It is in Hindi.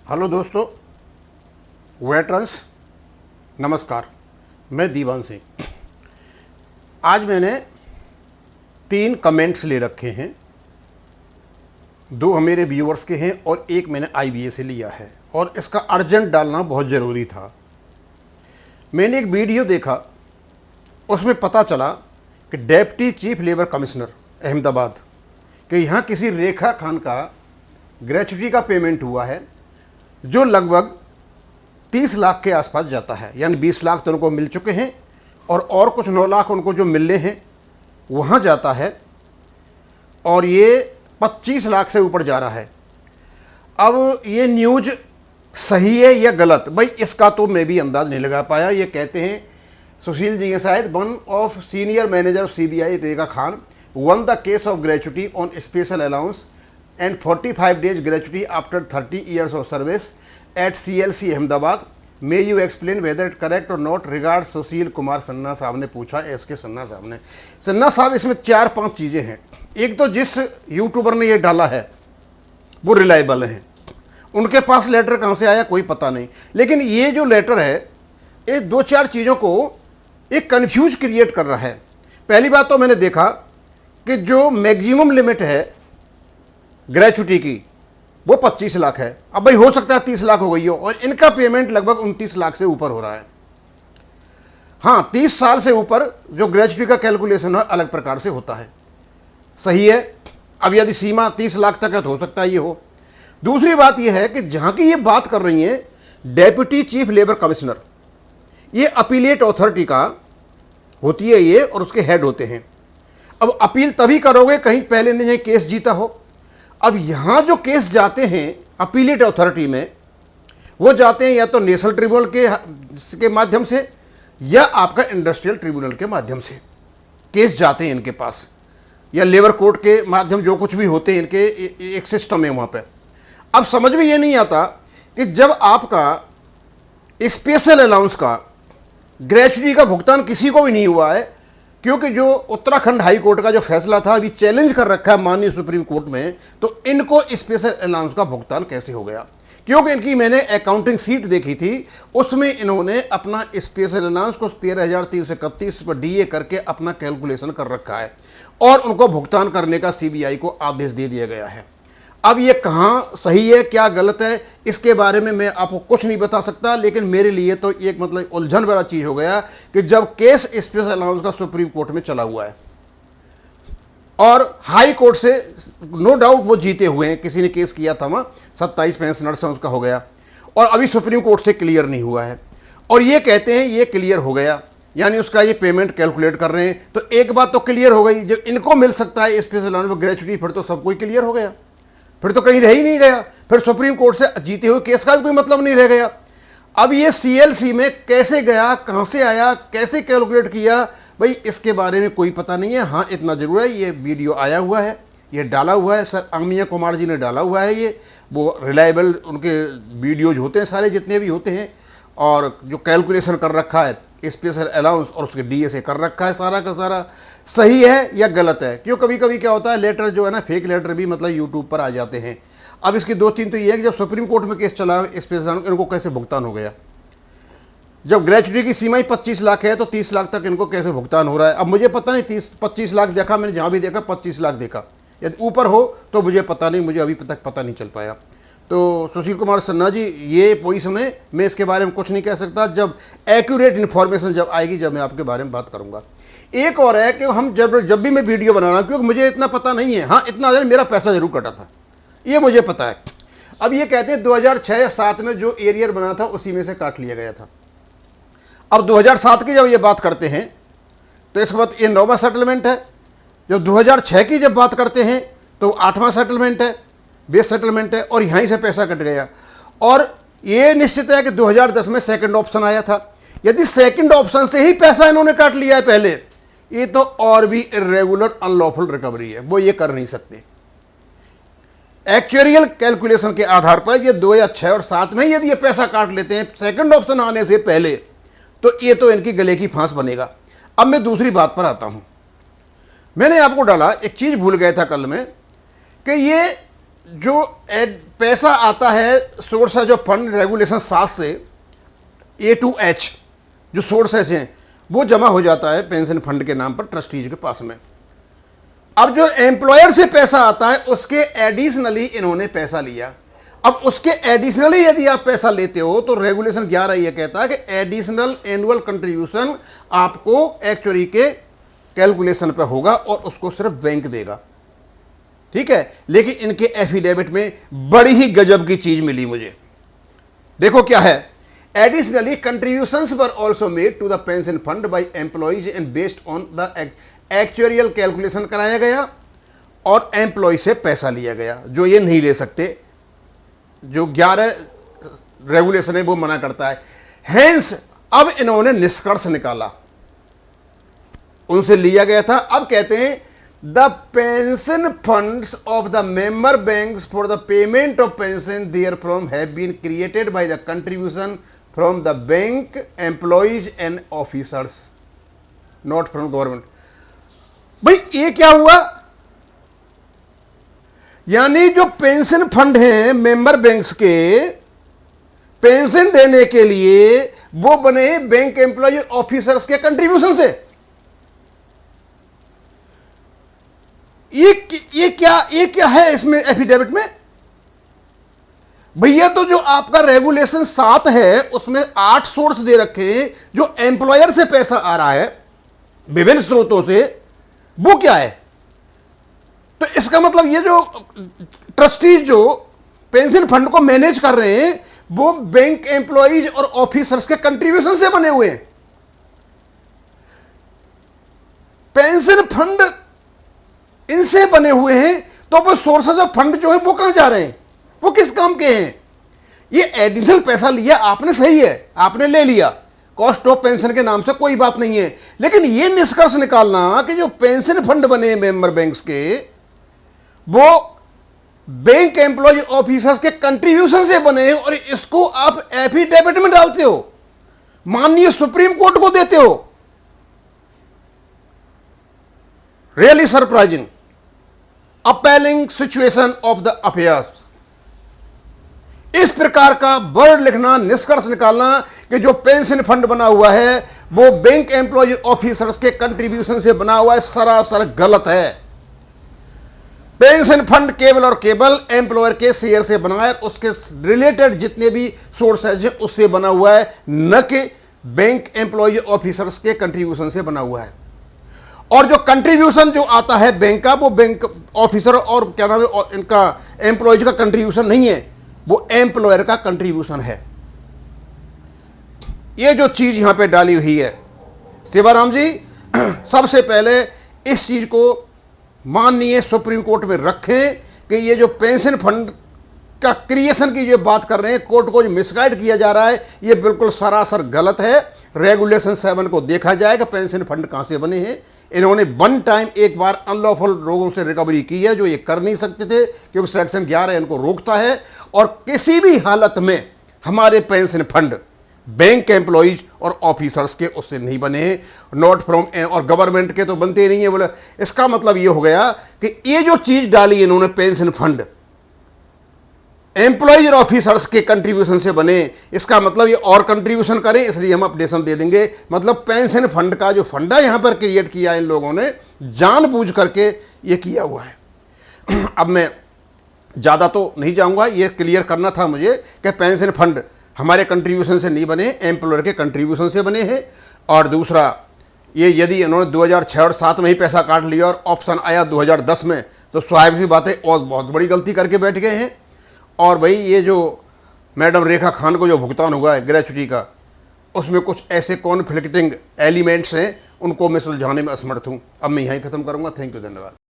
हेलो दोस्तों, वेटरन्स नमस्कार। मैं दीवान सिंह। आज मैंने 3 कमेंट्स ले रखे हैं। 2 मेरे व्यूअर्स के हैं और एक मैंने IBA से लिया है और इसका अर्जेंट डालना बहुत ज़रूरी था। मैंने एक वीडियो देखा, उसमें पता चला कि deputy chief labour commissioner Ahmedabad कि यहाँ किसी रेखा खान का ग्रेच्युटी का पेमेंट हुआ है जो लगभग 30 लाख के आसपास जाता है। यानी 20 लाख तो उनको मिल चुके हैं और कुछ 9 लाख उनको जो मिलने हैं वहाँ जाता है और ये 25 लाख से ऊपर जा रहा है। अब ये न्यूज़ सही है या गलत, भाई इसका तो मैं भी अंदाज़ नहीं लगा पाया। ये कहते हैं सुशील जी हैं शायद, one of senior manager of CBI Rekha Khan one the case of gratuity on special allowance and 45 days gratuity after 30 years of service at CLC Ahmedabad. May you explain whether it correct or not? Regard Sushil Kumar Sanna साहब ने पूछा, SK सन्ना साहब ने। सन्ना साहब, इसमें 4-5 चीज़ें हैं। एक तो जिस यूट्यूबर ने ये डाला है वो रिलायबल हैं, उनके पास लेटर कहाँ से आया कोई पता नहीं, लेकिन ये जो लेटर है ये 2-4 चीज़ों को एक कन्फ्यूज क्रिएट कर रहा है। पहली बात तो मैंने देखा कि जो मैक्सिमम लिमिट है ग्रेच्युटी की वो 25 लाख है। अब भाई हो सकता है 30 लाख हो गई हो और इनका पेमेंट लगभग 29 लाख से ऊपर हो रहा है। हाँ, 30 साल से ऊपर जो ग्रेच्युटी का कैलकुलेशन है अलग प्रकार से होता है, सही है। अब यदि सीमा 30 लाख तक है तो हो सकता है ये हो। दूसरी बात यह है कि जहाँ की ये बात कर रही हैं डेप्यूटी चीफ लेबर कमिश्नर, ये अपीलेट अथॉरिटी का होती है ये और उसके हेड होते हैं। अब अपील तभी करोगे कहीं पहले ने केस जीता हो। अब यहाँ जो केस जाते हैं अपीलेट अथॉरिटी में, वो जाते हैं या तो नेशनल ट्रिब्यूनल के माध्यम से या आपका इंडस्ट्रियल ट्रिब्यूनल के माध्यम से केस जाते हैं इनके पास, या लेबर कोर्ट के माध्यम, जो कुछ भी होते हैं इनके एक सिस्टम है वहाँ पे। अब समझ में ये नहीं आता कि जब आपका स्पेशल अलाउंस का ग्रेच्युटी का भुगतान किसी को भी नहीं हुआ है, क्योंकि जो उत्तराखंड हाई कोर्ट का जो फैसला था अभी चैलेंज कर रखा है माननीय सुप्रीम कोर्ट में, तो इनको स्पेशल अलाउंस का भुगतान कैसे हो गया? क्योंकि इनकी मैंने अकाउंटिंग सीट देखी थी, उसमें इन्होंने अपना स्पेशल अलाउंस को 13,331 पर DA करके अपना कैलकुलेशन कर रखा है और उनको भुगतान करने का CBI को आदेश दे दिया गया है। अब ये कहाँ सही है क्या गलत है इसके बारे में मैं आपको कुछ नहीं बता सकता, लेकिन मेरे लिए तो एक मतलब उलझन भरा चीज़ हो गया कि जब केस स्पेशल अलाउंस का सुप्रीम कोर्ट में चला हुआ है और हाई कोर्ट से नो डाउट वो जीते हुए हैं, किसी ने केस किया था वहाँ 27 पेंशनर से उसका हो गया और अभी सुप्रीम कोर्ट से क्लियर नहीं हुआ है और ये कहते हैं ये क्लियर हो गया, यानी उसका ये पेमेंट कैलकुलेट कर रहे हैं। तो एक बात तो क्लियर हो गई, जब इनको मिल सकता है स्पेशल अलाउंस ग्रेच्युटी, फिर तो सब कोई क्लियर हो गया, फिर तो कहीं रह ही नहीं गया, फिर सुप्रीम कोर्ट से जीते हुए केस का भी कोई मतलब नहीं रह गया। अब ये CLC में कैसे गया, कहाँ से आया, कैसे कैलकुलेट किया, भाई इसके बारे में कोई पता नहीं है। हाँ, इतना जरूर है ये वीडियो आया हुआ है, ये डाला हुआ है सर अमिया कुमार जी ने डाला हुआ है, ये वो रिलायबल उनके वीडियोज होते हैं सारे जितने भी होते हैं, और जो कैलकुलेशन कर रखा है स्पेशल अलाउंस और उसके DA से कर रखा है सारा का सारा। सही है या गलत है? क्यों कभी कभी क्या होता है लेटर जो है ना, फेक लेटर भी मतलब यूट्यूब पर आ जाते हैं। अब इसकी 2-3 तो ये है कि जब सुप्रीम कोर्ट में केस चला स्पेशल इनको कैसे भुगतान हो गया, जब ग्रेच्युटी की सीमा ही 25 लाख है तो 30 लाख तक इनको कैसे भुगतान हो रहा है? अब मुझे पता नहीं, 25 लाख देखा मैंने, जहाँ भी देखा 25 लाख देखा, यदि ऊपर हो तो मुझे पता नहीं, मुझे अभी तक पता नहीं चल पाया। तो सुशील कुमार सन्ना जी ये पोजीशन है, मैं इसके बारे में कुछ नहीं कह सकता, जब एक्यूरेट इन्फॉर्मेशन जब आएगी जब मैं आपके बारे में बात करूंगा। एक और है कि हम जब भी मैं वीडियो बना रहा हूँ, क्योंकि मुझे इतना पता नहीं है, हाँ इतना मेरा पैसा जरूर कटा था ये मुझे पता है। अब ये कहते हैं 2006 या 7 में जो एरियर बना था उसी में से काट लिया गया था। अब 2007 की जब ये बात करते हैं तो इसके बाद ये 9वां सेटलमेंट है। जब 2006 की जब बात करते हैं तो 8वां सेटलमेंट है, बेस सेटलमेंट है, और यहीं से पैसा कट गया। और ये निश्चित है कि 2010 में सेकंड ऑप्शन आया था, यदि सेकंड ऑप्शन से ही पैसा इन्होंने काट लिया है पहले, ये तो और भी इर्रेगुलर अनलॉफुल रिकवरी है, वो ये कर नहीं सकते। एक्चुअरियल कैलकुलेशन के आधार पर ये 2006 और 7 में यदि ये पैसा काट लेते हैं सेकंड ऑप्शन आने से पहले, तो ये तो इनकी गले की फांस बनेगा। अब मैं दूसरी बात पर आता हूं। मैंने आपको डाला, एक चीज भूल गया था कल में, कि ये जो पैसा आता है सोर्स है जो फंड रेगुलेशन 7 से A to H जो सोर्सेस हैं वो जमा हो जाता है पेंशन फंड के नाम पर ट्रस्टीज के पास में। अब जो एम्प्लॉयर से पैसा आता है उसके एडिशनली इन्होंने पैसा लिया। अब उसके एडिशनली यदि आप पैसा लेते हो तो रेगुलेशन 11 ये कहता है कि एडिशनल एनुअल कंट्रीब्यूशन आपको एक्चुअली के कैलकुलेशन पे होगा और उसको सिर्फ बैंक देगा, ठीक है। लेकिन इनके एफिडेविट में बड़ी ही गजब की चीज मिली मुझे। देखो क्या है, additionally contributions were also made to the pension fund by employees and based on the actuarial calculation कराया गया और एम्प्लॉय से पैसा लिया गया जो ये नहीं ले सकते, जो 11 रेगुलेशन है वो मना करता है। हेंस अब इन्होंने निष्कर्ष निकाला, उनसे लिया गया था। अब कहते हैं the pension funds of the member banks for the payment of pension there from have been created by the contribution from the bank employees and officers not from government. भाई ये क्या हुआ, यानी जो पेंशन फंड हैं मेंबर बैंक्स के पेंशन देने के लिए वो बने बैंक एम्प्लॉय ऑफिसर्स के कंट्रीब्यूशन से। ये क्या है इसमें एफिडेविट में? भैया तो जो आपका रेगुलेशन 7 है उसमें 8 सोर्स दे रखे हैं जो एम्प्लॉयर से पैसा आ रहा है विभिन्न स्रोतों से, वो क्या है? तो इसका मतलब ये जो ट्रस्टीज जो पेंशन फंड को मैनेज कर रहे हैं वो बैंक एम्प्लॉइज और ऑफिसर्स के कंट्रीब्यूशन से बने हुए हैं। पेंशन फंड इनसे बने हुए हैं तो वो सोर्सेज ऑफ फंड जो है वो कहां जा रहे हैं, वो किस काम के हैं? ये एडिशनल पैसा लिया आपने, सही है, आपने ले लिया, कॉस्ट ऑफ पेंशन के नाम से कोई बात नहीं है। लेकिन ये निष्कर्ष निकालना कि जो पेंशन फंड बने मेंबर बैंक्स के वो बैंक एम्प्लॉय ऑफिसर्स के कंट्रीब्यूशन से बने हैं और इसको आप एफिडेविट में डालते हो, माननीय सुप्रीम कोर्ट को देते हो, really surprising, appealing situation of the affairs. इस प्रकार का वर्ड लिखना, निष्कर्ष निकालना कि जो पेंशन फंड बना हुआ है वो बैंक एम्प्लॉय ऑफिसर्स के कंट्रीब्यूशन से बना हुआ है, सरासर गलत है। पेंशन फंड केवल और केवल एम्प्लॉयर के शेयर से बना है, उसके रिलेटेड जितने भी सोर्सेज हैं उससे बना हुआ है, न कि बैंक एम्प्लॉय ऑफिसर्स के कंट्रीब्यूशन से बना हुआ है। और जो कंट्रीब्यूशन जो आता है बैंक का वो बैंक ऑफिसर और क्या नाम है इनका एम्प्लॉयज का कंट्रीब्यूशन नहीं है, वो एम्प्लॉयर का कंट्रीब्यूशन है। ये जो चीज यहां पे डाली हुई है शिवराम जी, सबसे पहले इस चीज को माननीय सुप्रीम कोर्ट में रखें कि ये जो पेंशन फंड का क्रिएशन की जो बात कर रहे हैं, कोर्ट को जो मिसगाइड किया जा रहा है, ये बिल्कुल सरासर गलत है। रेगुलेशन 7 को देखा जाएगा पेंशन फंड कहां से बने हैं। इन्होंने वन टाइम एक बार अनलॉफुल लोगों से रिकवरी की है जो ये कर नहीं सकते थे क्योंकि सेक्शन 11 इनको रोकता है। और किसी भी हालत में हमारे पेंशन फंड बैंक एम्प्लॉइज और ऑफिसर्स के उससे नहीं बने हैं, नॉट फ्रॉम, और गवर्नमेंट के तो बनते ही नहीं है। बोले इसका मतलब ये हो गया कि ये जो चीज डाली इन्होंने पेंशन फंड एम्प्लॉइज और ऑफिसर्स के कंट्रीब्यूशन से बने, इसका मतलब ये और कंट्रीब्यूशन करें इसलिए हम अपडेशन दे देंगे। मतलब पेंशन फंड का जो फंडा यहां पर क्रिएट किया इन लोगों ने जानबूझ करके ये किया हुआ है। अब मैं ज़्यादा तो नहीं जाऊंगा, ये क्लियर करना था मुझे कि पेंशन फंड हमारे कंट्रीब्यूशन से नहीं बने, एम्प्लॉयर के कंट्रीब्यूशन से बने हैं। और दूसरा ये यदि इन्होंने 2006 और 7 में ही पैसा काट लिया और ऑप्शन आया 2010 में तो स्वाभाविक सी बात है और बहुत बड़ी गलती करके बैठ गए हैं। और भाई ये जो मैडम रेखा खान को जो भुगतान हुआ है ग्रेच्युटी का, उसमें कुछ ऐसे कॉन्फ्लिक्टिंग एलिमेंट्स हैं, उनको मैं सुलझाने में असमर्थ हूँ। अब मैं यहीं ख़त्म करूँगा। थैंक यू, धन्यवाद।